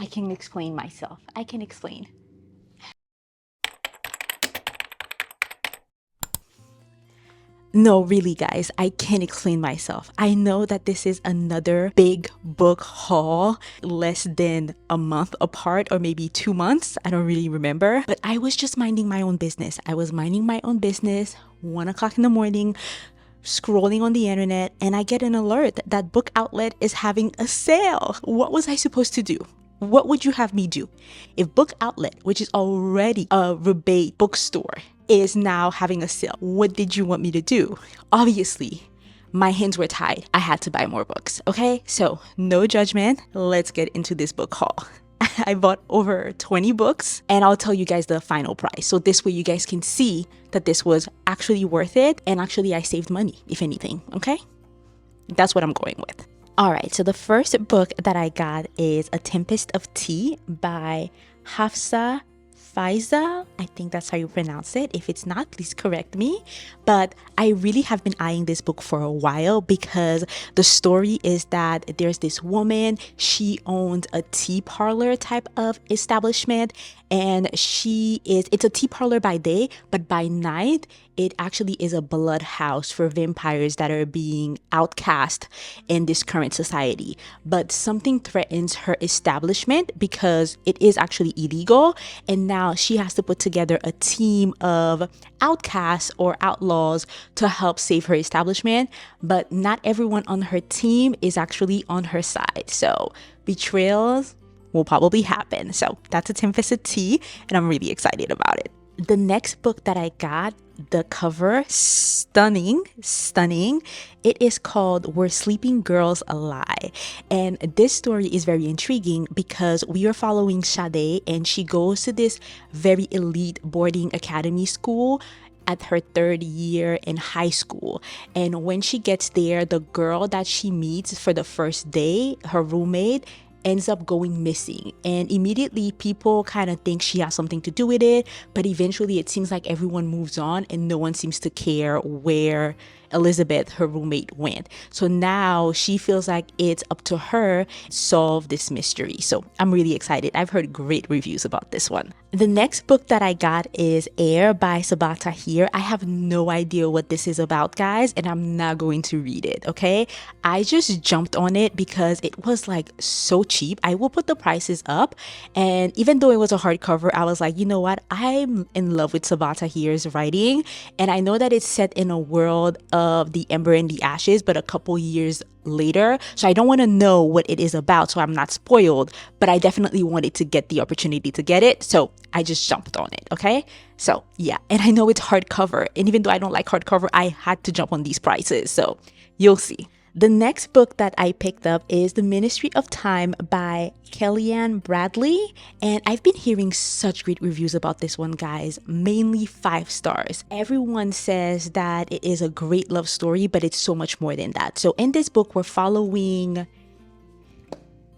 I can explain myself. I can explain. No, really, guys, I can't explain myself. I know that this is another big book haul, less than a month apart, or maybe 2 months. I don't really remember. But I was just minding my own business. I was minding my own business, 1 o'clock in the morning, scrolling on the internet, and I get an alert that Book Outlet is having a sale. What was I supposed to do? What would you have me do? If Book Outlet, which is already a rebate bookstore, is now having a sale, what did you want me to do? Obviously, my hands were tied. I had to buy more books, okay? So, no judgment. Let's get into this book haul. I bought over 20 books, and I'll tell you guys the final price. So this way you guys can see that this was actually worth it, and actually I saved money, if anything, okay? That's what I'm going with. All right, so the first book that I got is A Tempest of Tea by Hafsah. Faizal, I think that's how you pronounce it. If it's not, please correct me. But I really have been eyeing this book for a while because the story is that there's this woman, she owns a tea parlor type of establishment, and it's a tea parlor by day, but by night, it actually is a blood house for vampires that are being outcast in this current society. But something threatens her establishment because it is actually illegal, and now she has to put together a team of outcasts or outlaws to help save her establishment. But not everyone on her team is actually on her side, so betrayals will probably happen. So that's A Tempest of Tea, and I'm really excited about it. The next book that I got, the cover, stunning. It is called Were Sleeping Girls a Lie? And this story is very intriguing because we are following Sade, and she goes to this very elite boarding academy school at her 3rd year in high school. And when she gets there, the girl that she meets for the first day, her roommate, ends up going missing, and immediately people kind of think she has something to do with it, but eventually it seems like everyone moves on and no one seems to care where Elizabeth, her roommate, went. So now she feels like it's up to her to solve this mystery. So I'm really excited. I've heard great reviews about this one. The next book that I got is Heir by Sabah Tahir. I have no idea what this is about, guys, and I'm not going to read it, okay? I just jumped on it because it was like so cheap. I will put the prices up, and even though it was a hardcover, I was like, you know what? I'm in love with Sabah Tahir's writing, and I know that it's set in a world of The Ember and the Ashes, but a couple years later, so I don't want to know what it is about, so I'm not spoiled, but I definitely wanted to get the opportunity to get it, so I just jumped on it, okay? So yeah, and I know it's hardcover, and even though I don't like hardcover, I had to jump on these prices, so you'll see. The next book that I picked up is The Ministry of Time by Kaliane Bradley, and I've been hearing such great reviews about this one, guys, mainly 5 stars. Everyone says that it is a great love story, but it's so much more than that. So in this book, we're following...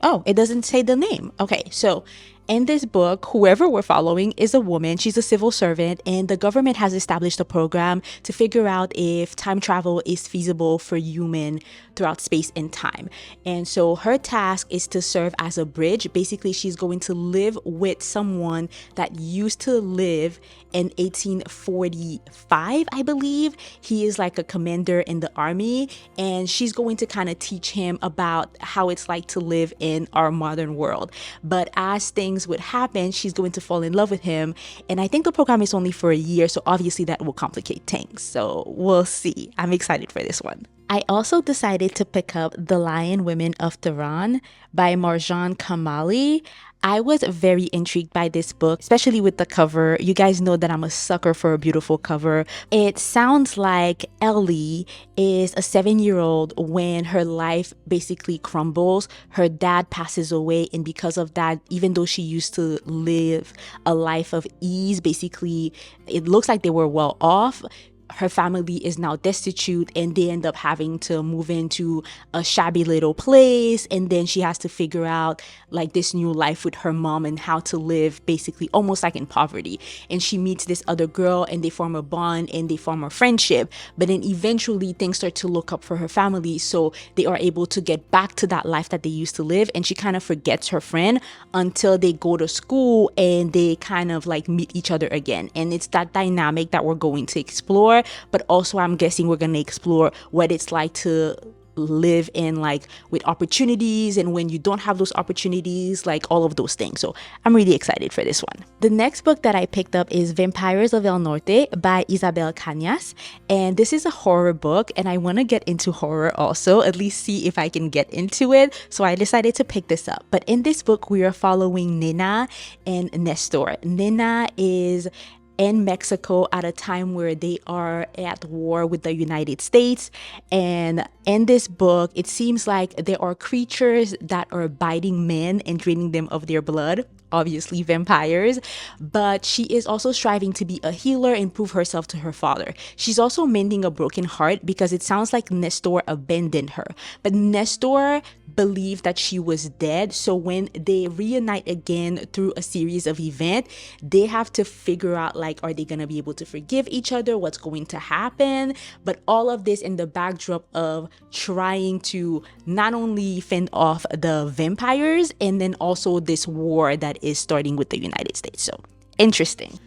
Oh, it doesn't say the name. Okay, so in this book, whoever we're following is a woman. She's a civil servant, and the government has established a program to figure out if time travel is feasible for human throughout space and time. And so her task is to serve as a bridge. Basically, she's going to live with someone that used to live in 1845, I believe. He is like a commander in the army, and she's going to kind of teach him about how it's like to live in our modern world. But as things would happen, she's going to fall in love with him, and I think the program is only for a year, so obviously that will complicate things. So we'll see. I'm excited for this one. I also decided to pick up The Lion Women of Tehran by Marjan Kamali. I was very intrigued by this book, especially with the cover. You guys know that I'm a sucker for a beautiful cover. It sounds like Ellie is a 7-year-old when her life basically crumbles. Her dad passes away, and because of that, even though she used to live a life of ease, basically it looks like they were well off, her family is now destitute and they end up having to move into a shabby little place, and then she has to figure out like this new life with her mom and how to live basically almost like in poverty. And she meets this other girl and they form a bond and they form a friendship, but then eventually things start to look up for her family, so they are able to get back to that life that they used to live, and she kind of forgets her friend until they go to school and they kind of like meet each other again. And it's that dynamic that we're going to explore, but also I'm guessing we're going to explore what it's like to live in like with opportunities and when you don't have those opportunities, like all of those things. So I'm really excited for this one. The next book that I picked up is Vampires of El Norte by Isabel Canas, and this is a horror book, and I want to get into horror also, at least see if I can get into it, so I decided to pick this up. But in this book we are following Nina and Nestor. Nina is in Mexico at a time where they are at war with the United States. And in this book, it seems like there are creatures that are biting men and draining them of their blood, obviously vampires, but she is also striving to be a healer and prove herself to her father. She's also mending a broken heart because it sounds like Nestor abandoned her, but Nestor believed that she was dead. So when they reunite again through a series of events, they have to figure out like, are they gonna be able to forgive each other? What's going to happen? But all of this in the backdrop of trying to not only fend off the vampires and then also this war that is starting with the United States. So interesting.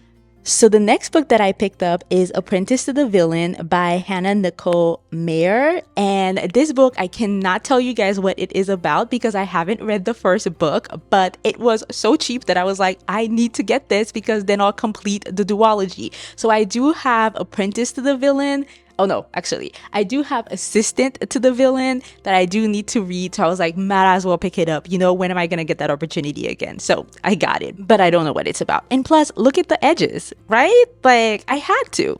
So the next book that I picked up is Apprentice to the Villain by Nicole Maehrer. And this book, I cannot tell you guys what it is about because I haven't read the first book, but it was so cheap that I was like, I need to get this because then I'll complete the duology. So I do have Apprentice to the Villain. Oh no, actually, I do have Assistant to the Villain that I do need to read. So I was like, might as well pick it up. You know, when am I going to get that opportunity again? So I got it, but I don't know what it's about. And plus, look at the edges, right? Like I had to.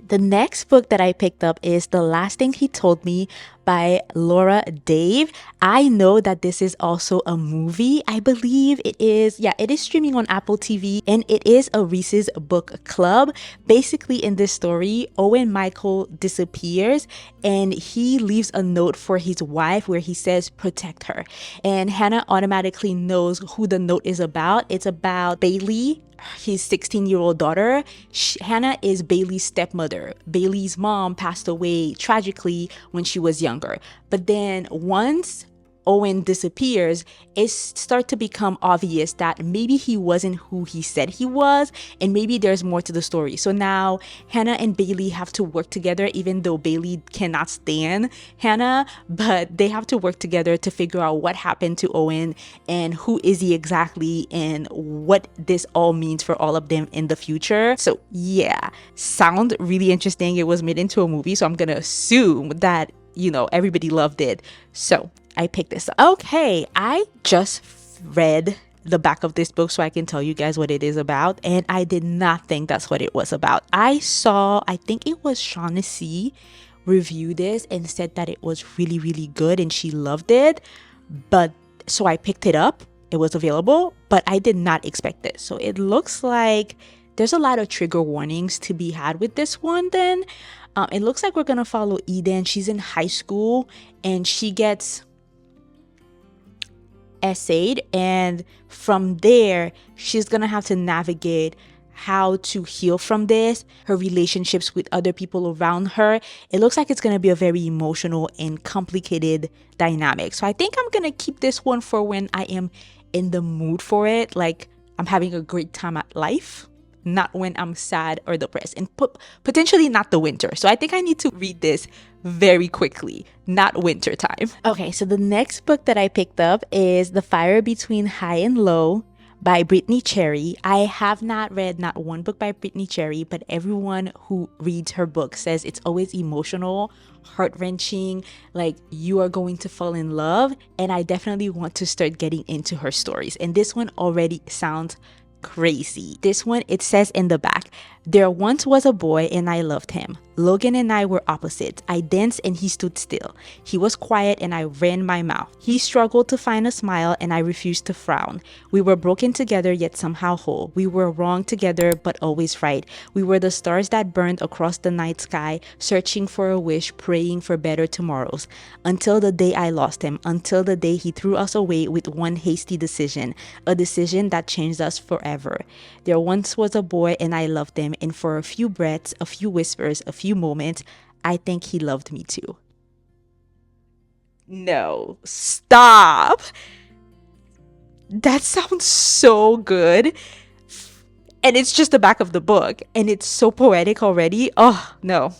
The next book that I picked up is The Last Thing He Told Me by Laura Dave. I know that this is also a movie. I believe it is. Yeah, it is streaming on Apple TV, and it is a Reese's Book Club. Basically, in this story, Owen Michael disappears and he leaves a note for his wife where he says, protect her. And Hannah automatically knows who the note is about. It's about Bailey, his 16-year-old daughter. Hannah is Bailey's stepmother. Bailey's mom passed away tragically when she was younger. But then once Owen disappears, it starts to become obvious that maybe he wasn't who he said he was, and maybe there's more to the story. So now Hannah and Bailey have to work together, even though Bailey cannot stand Hannah, but they have to work together to figure out what happened to Owen and who is he exactly and what this all means for all of them in the future. So yeah, sound really interesting. It was made into a movie, so I'm gonna assume that, you know, everybody loved it. So I picked this up. Okay, I just read the back of this book so I can tell you guys what it is about, and I did not think that's what it was about. I think it was Shaughnessy review this and said that it was really, really good and she loved it. But so I picked it up. It was available, but I did not expect this. So it looks like there's a lot of trigger warnings to be had with this one then. It looks like we're gonna follow Eden. She's in high school and she gets essayed, and from there she's gonna have to navigate how to heal from this, her relationships with other people around her. It looks like it's gonna be a very emotional and complicated dynamic. So I think I'm gonna keep this one for when I am in the mood for it, like I'm having a great time at life, not when I'm sad or depressed, and potentially not the winter. So I think I need to read this very quickly, not winter time. Okay, so the next book that I picked up is The Fire Between High and Low by Brittany Cherry. I have not read not one book by Brittany Cherry, but everyone who reads her book says it's always emotional, heart-wrenching, like you are going to fall in love, and I definitely want to start getting into her stories. And this one already sounds crazy. This one, it says in the back, There once was a boy and I loved him. Logan and I were opposites. I danced and he stood still. He was quiet and I ran my mouth. He struggled to find a smile and I refused to frown. We were broken together yet somehow whole. We were wrong together but always right. We were the stars that burned across the night sky, searching for a wish, praying for better tomorrows. Until the day I lost him, until the day he threw us away with one hasty decision, a decision that changed us forever. There once was a boy and I loved him, and for a few breaths, a few whispers, a few moments, I think he loved me too. No, stop. That sounds so good. And it's just the back of the book, and it's so poetic already. Oh, no.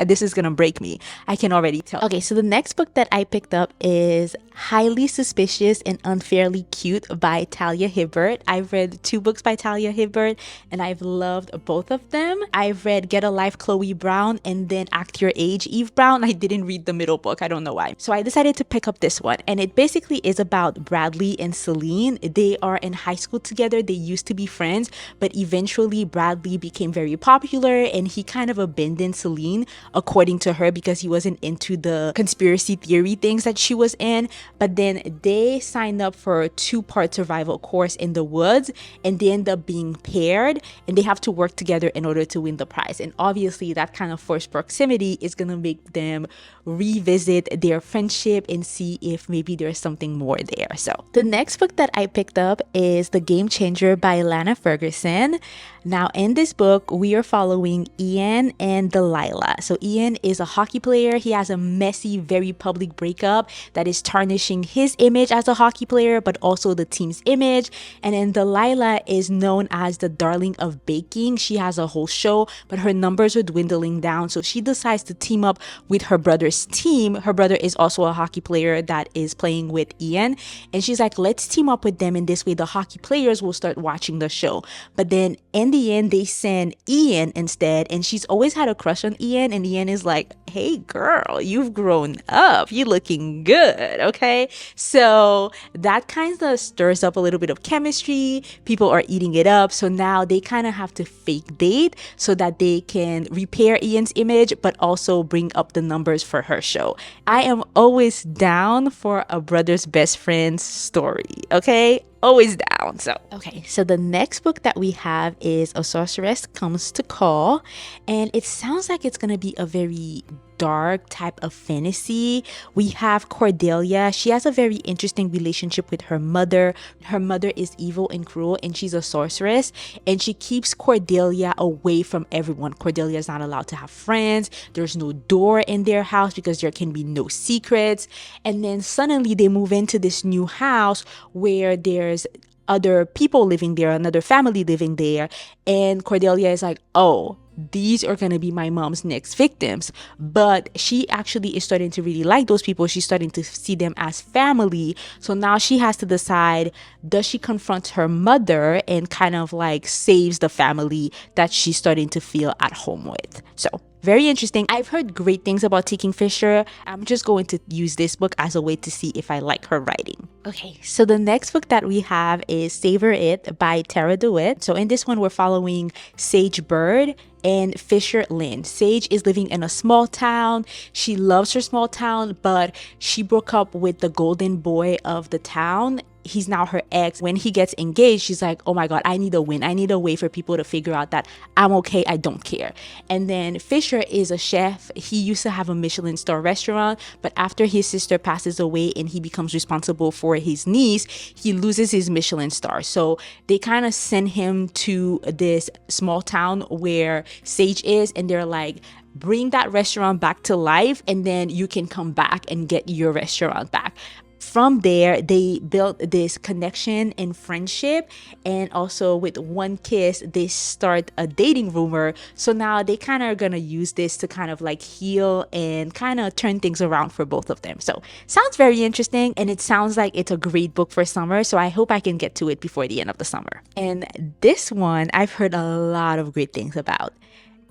This is gonna break me. I can already tell. Okay, so the next book that I picked up is Highly Suspicious and Unfairly Cute by Talia Hilbert. I've read 2 books by Talia Hilbert and I've loved both of them. I've read Get a Life Chloe Brown and then Act Your Age Eve Brown. I didn't read the middle book. I don't know why. So I decided to pick up this one, and it basically is about Bradley and Celine. They are in high school together. They used to be friends, but eventually Bradley became very popular and he kind of abandoned Celine, according to her, because he wasn't into the conspiracy theory things that she was in. But then they signed up for a 2-part survival course in the woods, and they end up being paired, and they have to work together in order to win the prize. And obviously that kind of forced proximity is gonna make them revisit their friendship and see if maybe there's something more there. So the next book that I picked up is The Game Changer by Lana Ferguson. Now in this book, we are following Ian and Delilah. So Ian is a hockey player. He has a messy, very public breakup that is tarnishing his image as a hockey player, but also the team's image. And then Delilah is known as the darling of baking. She has a whole show, but her numbers are dwindling down. So she decides to team up with her brother's team. Her brother is also a hockey player that is playing with Ian. And she's like, let's team up with them. And this way the hockey players will start watching the show. But then in the end, they send Ian instead. And she's always had a crush on Ian. And Ian is like, hey girl, you've grown up. You're looking good. Okay. So that kind of stirs up a little bit of chemistry. People are eating it up. So now they kind of have to fake date so that they can repair Ian's image, but also bring up the numbers for her show. I am always down for a brother's best friend's story. Okay. Always down. So the next book that we have is A Sorceress Comes to Call, and it sounds like it's gonna be a very dark type of fantasy. We have Cordelia. She has a very interesting relationship with her mother. Her mother is evil and cruel, and she's a sorceress, and she keeps Cordelia away from everyone. Cordelia is not allowed to have friends. There's no door in their house because there can be no secrets. And then suddenly they move into this new house where there's other people living there, another family living there, and Cordelia is like, oh, these are going to be my mom's next victims. But she actually is starting to really like those people. She's starting to see them as family. So now she has to decide, does she confront her mother and kind of like saves the family that she's starting to feel at home with? So very interesting. I've heard great things about Kingfisher. I'm just going to use this book as a way to see if I like her writing. Okay, so the next book that we have is Savor It by Tarah Dewitt. So in this one, we're following Sage Bird and Fisher Lynn. Sage is living in a small town. She loves her small town, but she broke up with the golden boy of the town. He's now her ex. When he gets engaged, she's like, oh my God, I need a win. I need a way for people to figure out that I'm okay, I don't care. And then Fisher is a chef. He used to have a Michelin star restaurant, but after his sister passes away and he becomes responsible for his niece, he loses his Michelin star. So they kind of send him to this small town where Sage is, and they're like, bring that restaurant back to life and then you can come back and get your restaurant back. From there, they built this connection and friendship, and also with one kiss, they start a dating rumor. So now they kind of are gonna use this to kind of like heal and kind of turn things around for both of them. So sounds very interesting, and it sounds like it's a great book for summer. So I hope I can get to it before the end of the summer. And this one, I've heard a lot of great things about.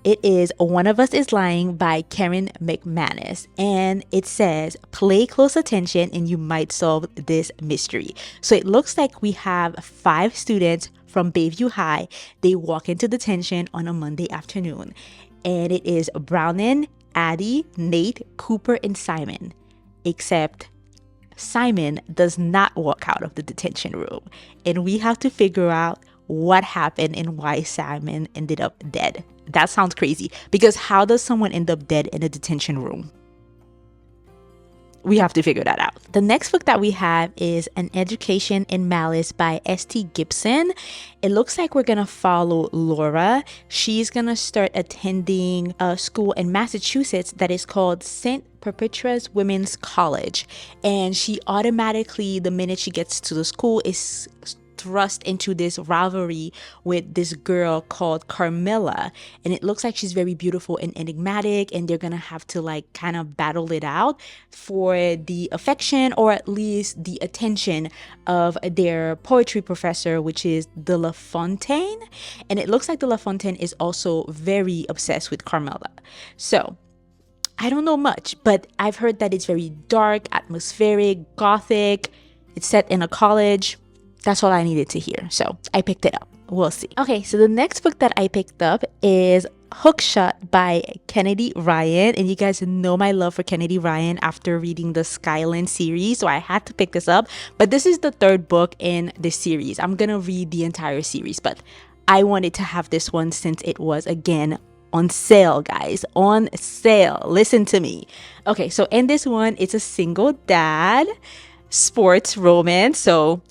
It is One of Us is Lying by Karen McManus, and it says, play close attention and you might solve this mystery. So it looks like we have 5 students from Bayview High. They walk into detention on a Monday afternoon. And it is Brownin, Addie, Nate, Cooper, and Simon. Except Simon does not walk out of the detention room. And we have to figure out what happened and why Simon ended up dead. That sounds crazy, because how does someone end up dead in a detention room? We have to figure that out. The next book that we have is An Education in Malice by S.T. Gibson. It looks like we're going to follow Laura. She's going to start attending a school in Massachusetts that is called St. Perpetua's Women's College. And she automatically, the minute she gets to the school, is thrust into this rivalry with this girl called Carmilla, and it looks like she's very beautiful and enigmatic, and they're gonna have to like kind of battle it out for the affection, or at least the attention, of their poetry professor, which is De La Fontaine. And it looks like De La Fontaine is also very obsessed with Carmilla. So I don't know much, but I've heard that it's very dark, atmospheric, gothic. It's set in a college. That's all I needed to hear, so I picked it up. We'll see. Okay, so the next book that I picked up is Hookshot by Kennedy Ryan, and you guys know my love for Kennedy Ryan after reading the Skyland series, so I had to pick this up. But this is the third book in the series. I'm gonna read the entire series, but I wanted to have this one since it was, again, on sale, guys, on sale. Listen to me. Okay, so in this one, it's a single dad sports romance, so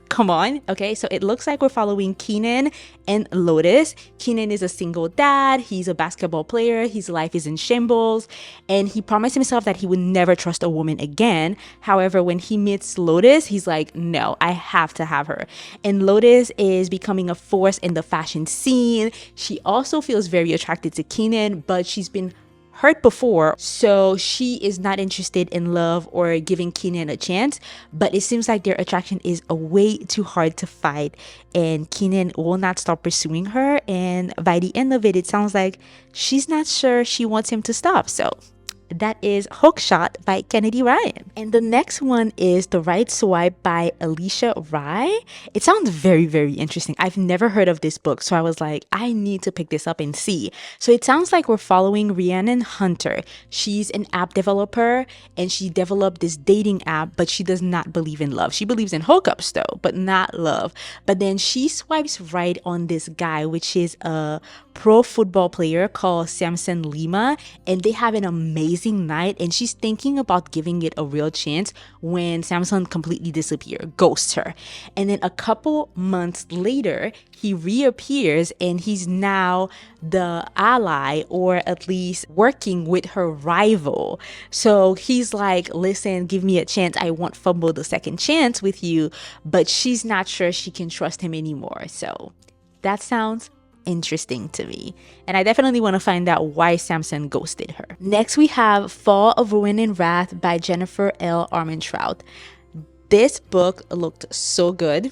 come on. Okay, so it looks like we're following Keenan and Lotus. Keenan is a single dad. He's a basketball player. His life is in shambles, and he promised himself that he would never trust a woman again. However, when he meets Lotus, he's like, no, I have to have her. And Lotus is becoming a force in the fashion scene. She also feels very attracted to Keenan, but she's been hurt before, so she is not interested in love or giving Keenan a chance. But it seems like their attraction is a way too hard to fight, and Keenan will not stop pursuing her, and by the end of it, it sounds like she's not sure she wants him to stop. So that is Hookshot by Kennedy Ryan. And the next one is The Right Swipe by Alicia Rye. It sounds very, very interesting. I've never heard of this book, so I was like, I need to pick this up and see. So it sounds like we're following Rhiannon Hunter. She's an app developer, and she developed this dating app, but she does not believe in love. She believes in hookups though, but not love. But then she swipes right on this guy, which is a pro football player called Samson Lima, and they have an amazing night, and she's thinking about giving it a real chance when Samson completely disappears, ghosts her. And then a couple months later, he reappears, and he's now the ally, or at least working with her rival. So he's like, listen, give me a chance. I won't fumble the second chance with you. But she's not sure she can trust him anymore. So that sounds interesting to me, and I definitely want to find out why Samson ghosted her. Next, we have Fall of Ruin and Wrath by Jennifer L. Armentrout. This book looked so good.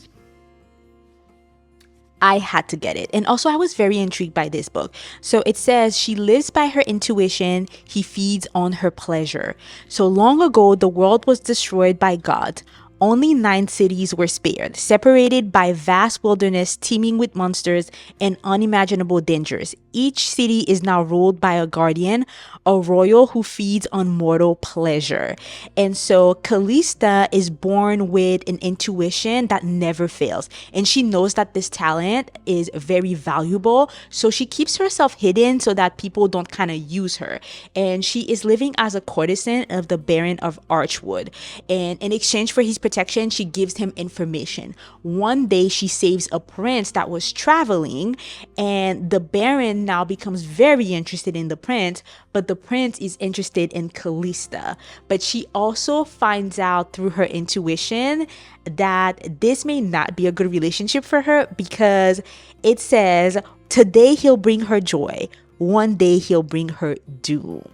I had to get it. And also, I was very intrigued by this book. So it says, she lives by her intuition, he feeds on her pleasure. So long ago, the world was destroyed by God. Only 9 cities were spared, separated by vast wilderness teeming with monsters and unimaginable dangers. Each city is now ruled by a guardian, a royal who feeds on mortal pleasure. And so Callista is born with an intuition that never fails. And she knows that this talent is very valuable. So she keeps herself hidden so that people don't kind of use her. And she is living as a courtesan of the Baron of Archwood. And in exchange for his protection, she gives him information. One day she saves a prince that was traveling, and the Baron now becomes very interested in the prince, but the prince is interested in Callista. But she also finds out through her intuition that this may not be a good relationship for her, because it says, today he'll bring her joy, one day he'll bring her doom.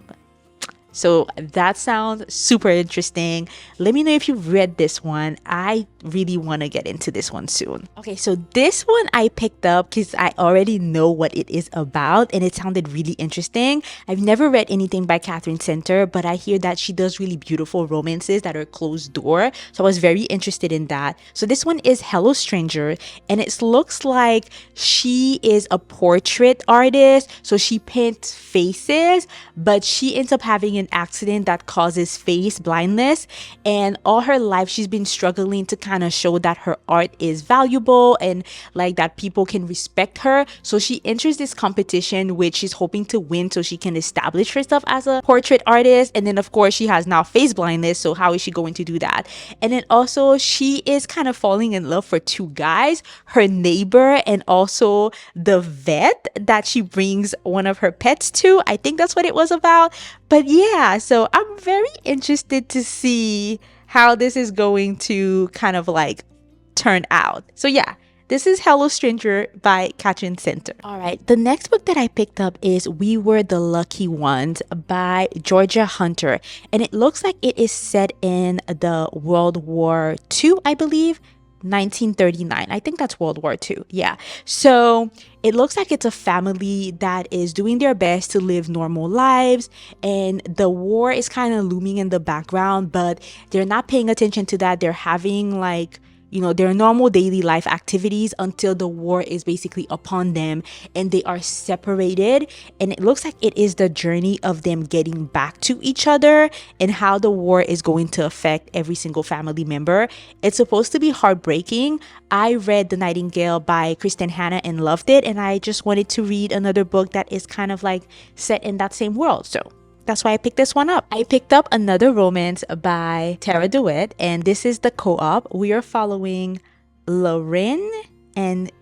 So that sounds super interesting. Let me know if you've read this one. I really want to get into this one soon. Okay, so this one I picked up because I already know what it is about and it sounded really interesting. I've never read anything by Catherine Center, but I hear that she does really beautiful romances that are closed door. So I was very interested in that. So this one is Hello Stranger, and it looks like she is a portrait artist. So she paints faces, but she ends up having an accident that causes face blindness. And all her life, she's been struggling to kind of show that her art is valuable and like that people can respect her. So she enters this competition, which she's hoping to win so she can establish herself as a portrait artist. And then of course she has now face blindness. So how is she going to do that? And then also she is kind of falling in love for two guys, her neighbor and also the vet that she brings one of her pets to. I think that's what it was about. But yeah, so I'm very interested to see how this is going to kind of like turn out. So yeah, this is Hello Stranger by Catherine Center. All right, the next book that I picked up is We Were the Lucky Ones by Georgia Hunter. And it looks like it is set in the World War II, I believe. 1939. I think that's World War II. Yeah. So it looks like it's a family that is doing their best to live normal lives, and the war is kind of looming in the background, but they're not paying attention to that. They're having like, you know, their normal daily life activities until the war is basically upon them and they are separated. And it looks like it is the journey of them getting back to each other and how the war is going to affect every single family member. It's supposed to be heartbreaking. I read The Nightingale by Kristen Hanna and loved it, and I just wanted to read another book that is kind of like set in that same world. So that's why I picked this one up. I picked up another romance by Tarah Dewitt, and this is the co-op. We are following Lauren and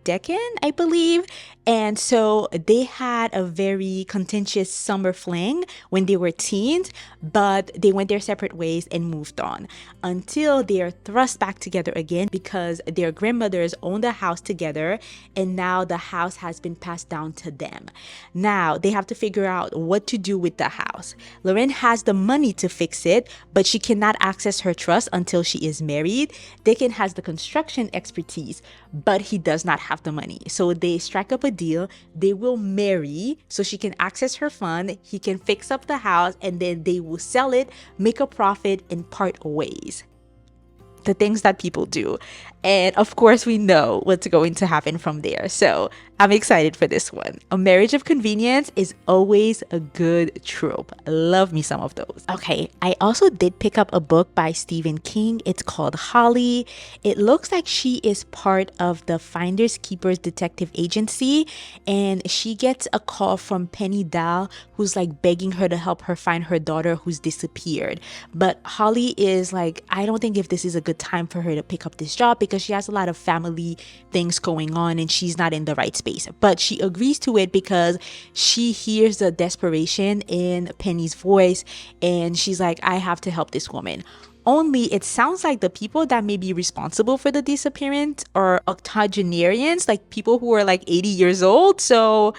Deccan, I believe. And so they had a very contentious summer fling when they were teens, but they went their separate ways and moved on until they are thrust back together again because their grandmothers owned a house together, and now the house has been passed down to them. Now they have to figure out what to do with the house. Lauren has the money to fix it, but she cannot access her trust until she is married. Deccan has the construction expertise, but he does not have the money. So they strike up a deal. They will marry so she can access her fund, he can fix up the house, and then they will sell it, make a profit, and part ways. The things that people do. And of course, we know what's going to happen from there. So I'm excited for this one. A marriage of convenience is always a good trope. I love me some of those. Okay, I also did pick up a book by Stephen King. It's called Holly. It looks like she is part of the Finders Keepers detective agency, and she gets a call from Penny Dahl, who's like begging her to help her find her daughter who's disappeared. But Holly is like, I don't think if this is a good time for her to pick up this job because she has a lot of family things going on and she's not in the right space. But she agrees to it because she hears the desperation in Penny's voice, and she's like, I have to help this woman. Only it sounds like the people that may be responsible for the disappearance are octogenarians, like people who are like 80 years old. So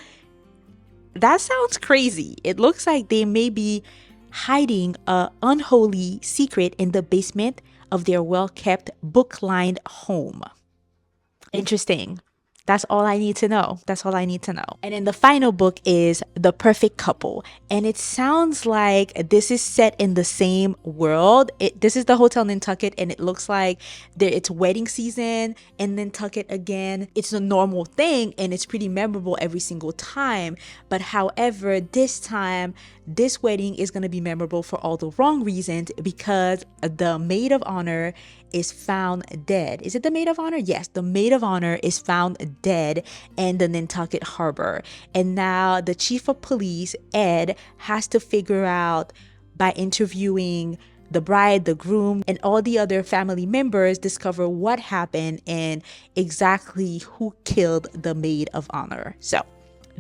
that sounds crazy. It looks like they may be hiding an unholy secret in the basement of their well-kept, book-lined home. Interesting. That's all I need to know. That's all I need to know. And then the final book is The Perfect Couple. And it sounds like this is set in the same world. This is the Hotel Nantucket, and it looks like it's wedding season in Nantucket again. It's a normal thing, and it's pretty memorable every single time. But however, this time, this wedding is going to be memorable for all the wrong reasons because the maid of honor is found dead. Is it the maid of honor? Yes, the maid of honor is found dead in the Nantucket harbor. And now the chief of police, Ed, has to figure out by interviewing the bride, the groom, and all the other family members, discover what happened and exactly who killed the maid of honor. So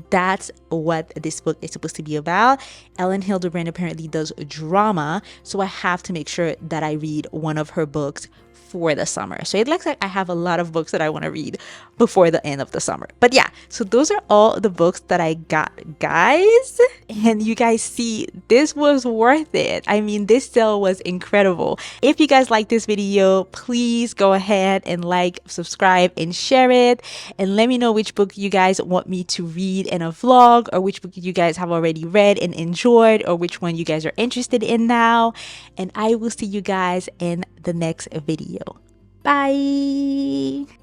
that's what this book is supposed to be about. Ellen Hildebrand apparently does drama, so I have to make sure that I read one of her books before the summer. So it looks like I have a lot of books that I want to read before the end of the summer. But yeah, so those are all the books that I got, guys. And you guys see, this was worth it. I mean, this sale was incredible. If you guys like this video, please go ahead and like, subscribe, and share it. And let me know which book you guys want me to read in a vlog, or which book you guys have already read and enjoyed, or which one you guys are interested in now. And I will see you guys in the next video. Bye.